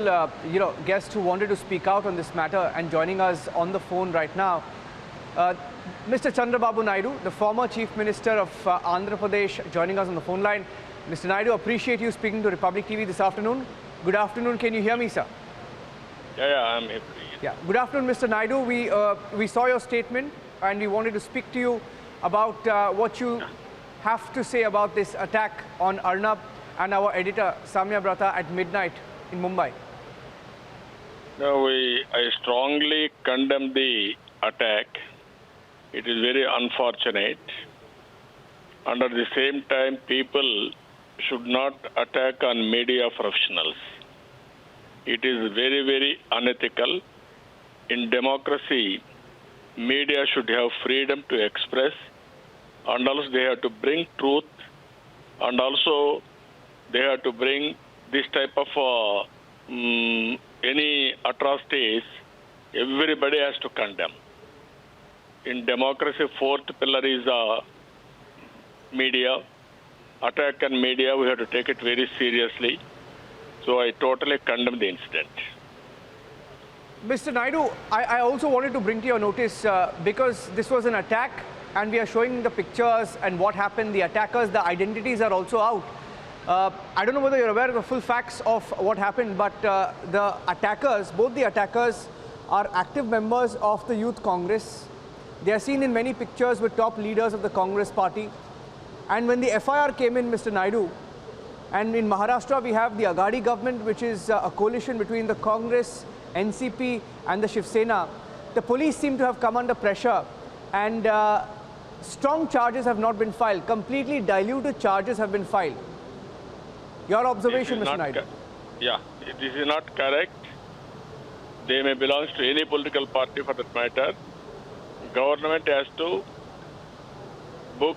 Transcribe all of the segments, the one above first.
several guests who wanted to speak out on this matter, and joining us on the phone right now, Mr. Chandrababu Naidu, the former Chief Minister of Andhra Pradesh, joining us on the phone line. Mr. Naidu, appreciate you speaking to Republic TV this afternoon. Good afternoon. Can you hear me, sir? Yeah, I'm here. Yeah. Good afternoon, Mr. Naidu. We saw your statement, and we wanted to speak to you about what you have to say about this attack on Arnab and our editor Samya Brata at midnight in Mumbai. No, I strongly condemn the attack. It is very unfortunate. And at the same time, people should not attack on media professionals. It is very, very unethical. In democracy, media should have freedom to express, and also they have to bring truth, and also they have to bring this type of any atrocities. Everybody has to condemn. In democracy, fourth pillar is media. Attack on media, we have to take it very seriously. So I totally condemn the incident. Mr. Naidu, I also wanted to bring to your notice, because this was an attack and we are showing the pictures and what happened, the attackers, the identities are also out. I don't know whether you're aware of the full facts of what happened, but the attackers, both the attackers are active members of the Youth Congress. They are seen in many pictures with top leaders of the Congress party. And when the FIR came in, Mr. Naidu, and in Maharashtra we have the Aghadi government, which is a coalition between the Congress, NCP and the Shiv Sena, the police seem to have come under pressure, and strong charges have not been filed. Completely diluted charges have been filed. Your observation, Mr. Naidu? Yeah, this is not correct. They may belong to any political party for that matter. Government has to book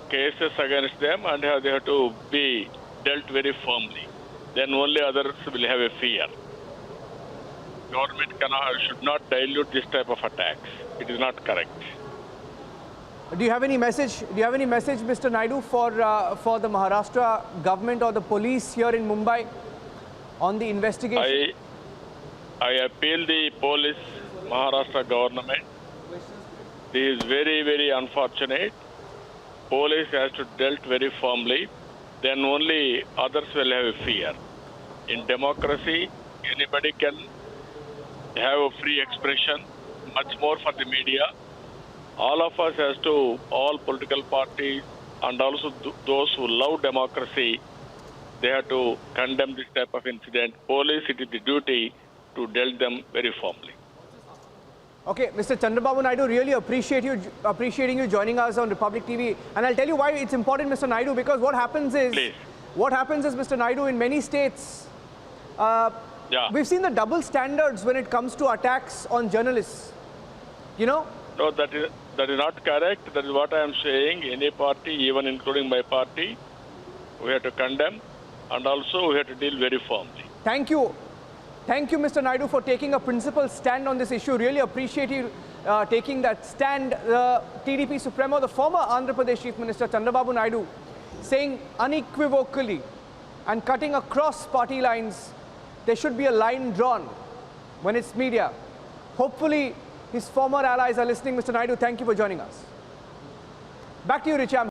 cases against them, and they have to be dealt very firmly. Then only others will have a fear. Government should not dilute this type of attacks. It is not correct. Do you have any message? Do you have any message, Mr. Naidu, for the Maharashtra government or the police here in Mumbai on the investigation? I appeal the police, Maharashtra government. This is very, very unfortunate. Police has to dealt very firmly. Then only others will have a fear. In democracy, anybody can have a free expression, much more for the media. All of us has to, all political parties and also those who love democracy, they have to condemn this type of incident. Police, it is the duty to deal them very firmly. Okay, Mr. Chandrababu Naidu, really appreciating you joining us on Republic TV. And I'll tell you why it's important, Mr. Naidu, because what happens is, Mr. Naidu, in many states, we've seen the double standards when it comes to attacks on journalists. You know? No, that is not correct. That is what I am saying. Any party, even including my party, we have to condemn, and also we have to deal very firmly. Thank you. Thank you, Mr. Naidu, for taking a principled stand on this issue. Really appreciate you taking that stand. The TDP Supremo, the former Andhra Pradesh Chief Minister Chandrababu Naidu, saying unequivocally and cutting across party lines, there should be a line drawn when it's media. Hopefully, his former allies are listening. Mr. Naidu, thank you for joining us. Back to you, Richam.